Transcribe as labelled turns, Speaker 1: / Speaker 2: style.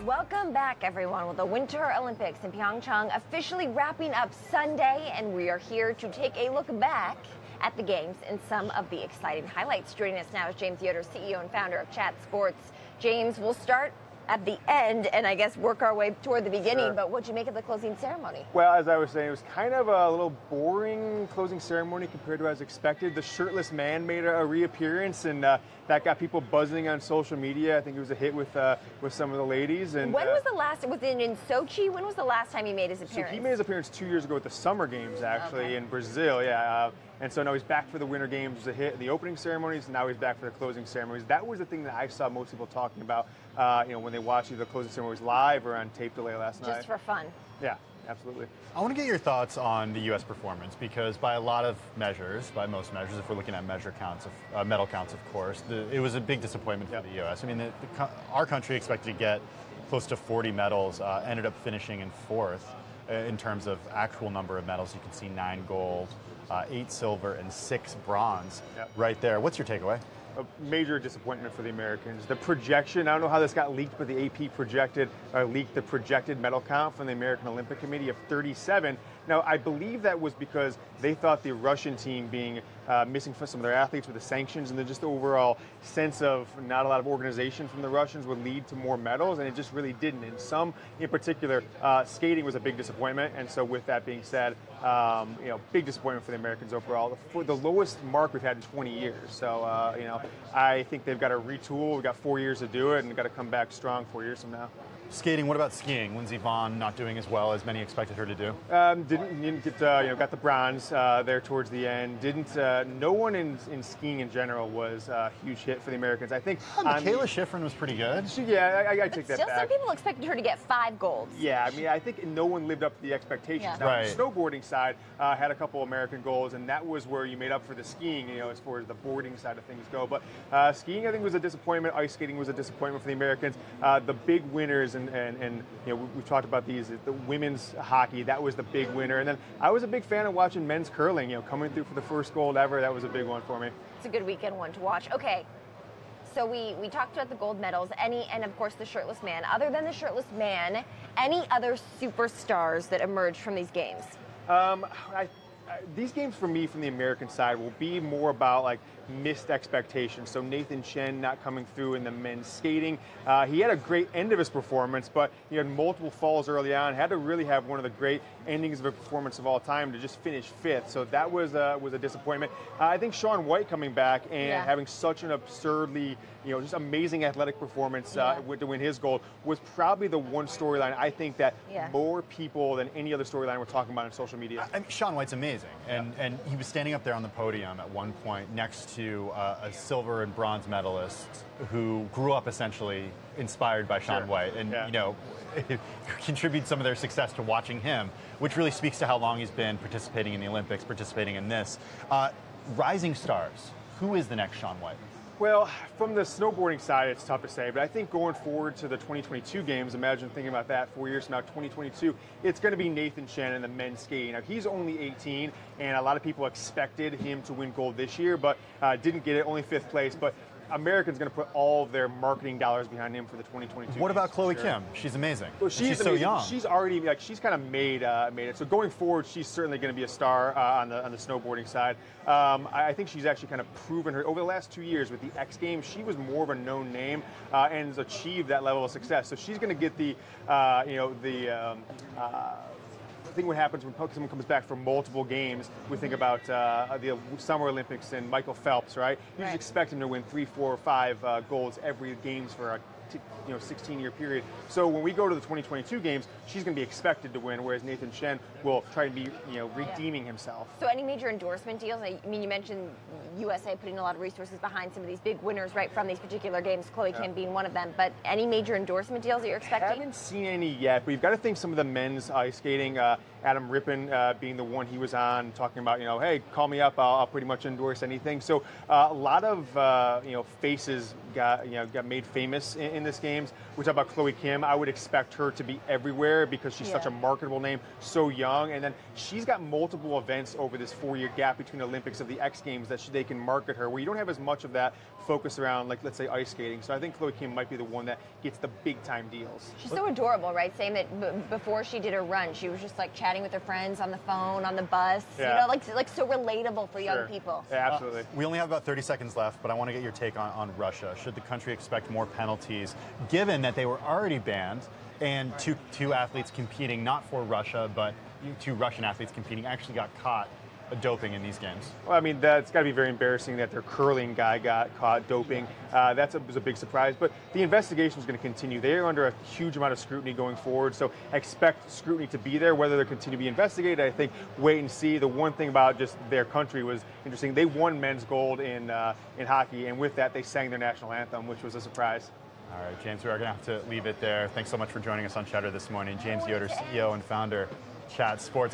Speaker 1: Welcome back, everyone. Well, the Winter Olympics in Pyeongchang officially wrapping up Sunday, and we are here to take a look back at the games and some of the exciting highlights. Joining us now is James Yoder, CEO and founder of Chat Sports. James, we'll start at the end and I guess work our way toward the beginning,
Speaker 2: Sure.
Speaker 1: But what'd you make of the closing ceremony?
Speaker 2: Well, as I was saying, it was kind of a little boring closing ceremony compared to as expected. The shirtless man made a reappearance, and that got people buzzing on social media. I think it was a hit with some of the ladies. And
Speaker 1: when was the last, was it in Sochi? When was the last time he made his
Speaker 2: so
Speaker 1: appearance?
Speaker 2: he made his appearance 2 years ago at the Summer Games, actually,
Speaker 1: Okay.
Speaker 2: in Brazil. Yeah. And so now he's back for the Winter Games. It was a hit at the opening ceremonies, and now he's back for the closing ceremonies. That was the thing that I saw most people talking about, when they watched either the closing ceremonies live or on tape delay last night.
Speaker 1: Just for fun.
Speaker 2: Yeah, absolutely.
Speaker 3: I want to get your thoughts on the U.S. performance, because by a lot of measures, by most measures, if we're looking at medal counts, of course, it was a big disappointment for the U.S. I mean, our country expected to get close to 40 medals, ended up finishing in fourth in terms of actual number of medals. You can see 9 gold, 8 silver, and 6 bronze right there. What's your takeaway?
Speaker 2: A major disappointment for the Americans. The projection, I don't know how this got leaked, but the AP leaked the projected medal count from the American Olympic Committee of 37. Now, I believe that was because they thought the Russian team being missing some of their athletes with the sanctions and then just the overall sense of not a lot of organization from the Russians would lead to more medals, and it just really didn't. And some, in particular, skating was a big disappointment. And so with that being said, big disappointment for the Americans overall. For the lowest mark we've had in 20 years. So, I think they've got to retool. We've got 4 years to do it, and got to come back strong 4 years from now.
Speaker 3: Skating, what about skiing? Lindsey Vonn not doing as well as many expected her to do?
Speaker 2: Didn't get, got the bronze there towards the end. No one in skiing in general was a huge hit for the Americans. I think
Speaker 3: Mikaela Shiffrin was pretty good.
Speaker 2: I take that
Speaker 1: Still,
Speaker 2: back.
Speaker 1: some people expected her to get 5 golds.
Speaker 2: Yeah, I mean, I think no one lived up to the expectations.
Speaker 1: Yeah.
Speaker 2: Now,
Speaker 3: Right.
Speaker 2: the snowboarding side had a couple American golds, and that was where you made up for the skiing, as far as the boarding side of things go. But skiing, I think, was a disappointment. Ice skating was a disappointment for the Americans. The big winners, and we've talked about these, the women's hockey, that was the big winner. And then I was a big fan of watching men's curling, coming through for the first gold ever. That was a big one for me.
Speaker 1: It's a good weekend one to watch. Okay, so we talked about the gold medals, and of course the shirtless man. Other than the shirtless man, any other superstars that emerged from these games?
Speaker 2: These games for me from the American side will be more about like missed expectations. So Nathan Chen not coming through in the men's skating. He had a great end of his performance, but he had multiple falls early on. Had to really have one of the great endings of a performance of all time to just finish 5th. So that was a disappointment. I think Shaun White coming back and having such an absurdly, just amazing athletic performance to win his gold was probably the one storyline I think that more people than any other storyline were talking about on social media.
Speaker 3: I mean, Shaun White's amazing, and he was standing up there on the podium at one point next to a silver and bronze medalist who grew up essentially inspired by Shaun White, and contribute some of their success to watching him, which really speaks to how long he's been participating in the Olympics, participating in this. Rising stars, who is the next Shaun White?
Speaker 2: Well, from the snowboarding side, it's tough to say, but I think going forward to the 2022 games, imagine thinking about that 4 years from now, 2022, it's going to be Nathan Chen in the men's skating. Now, he's only 18, and a lot of people expected him to win gold this year, but didn't get it, only 5th place. But Americans going to put all of their marketing dollars behind him for the 2022.
Speaker 3: What about Chloe Kim? She's amazing.
Speaker 2: Well,
Speaker 3: she's so young.
Speaker 2: She's already she's kind of made it. So going forward, she's certainly going to be a star on the snowboarding side. I think she's actually kind of proven her over the last 2 years with the X Games. She was more of a known name and has achieved that level of success. So she's going to get I think what happens when someone comes back from multiple games, we think about the Summer Olympics and Michael Phelps, right? You just expect him to win 3, 4, or 5 golds every games for a 16-year period. So when we go to the 2022 games, she's going to be expected to win, whereas Nathan Chen will try to be, redeeming himself.
Speaker 1: So any major endorsement deals? I mean, you mentioned USA putting a lot of resources behind some of these big winners right from these particular games, Chloe Kim being one of them, but any major endorsement deals that you're expecting?
Speaker 2: I haven't seen any yet, but you've got to think some of the men's ice skating, Adam Rippon being the one he was on, talking about, hey, call me up, I'll pretty much endorse anything. So a lot of, faces got made famous in in this games. We talk about Chloe Kim. I would expect her to be everywhere because she's such a marketable name, so young. And then she's got multiple events over this 4-year gap between Olympics of the X Games that they can market her, where you don't have as much of that focus around, like, let's say, ice skating. So I think Chloe Kim might be the one that gets the big-time deals.
Speaker 1: She's so adorable, right? Saying that before she did her run, she was just like chatting with her friends on the phone, on the bus.
Speaker 2: Yeah.
Speaker 1: You know, like so relatable for young people.
Speaker 2: Yeah, absolutely.
Speaker 3: We only have about 30 seconds left, but I want to get your take on Russia. Should the country expect more penalties, given that they were already banned and two athletes competing, not for Russia, but two Russian athletes competing, actually got caught doping in these games?
Speaker 2: Well, I mean, that's got to be very embarrassing that their curling guy got caught doping. Was a big surprise. But the investigation is going to continue. They are under a huge amount of scrutiny going forward, so expect scrutiny to be there. Whether they continue to be investigated, I think, wait and see. The one thing about just their country was interesting. They won men's gold in hockey, and with that, they sang their national anthem, which was a surprise.
Speaker 3: All right, James, we are going to have to leave it there. Thanks so much for joining us on Cheddar this morning. James Yoder, CEO and founder, Chat Sports.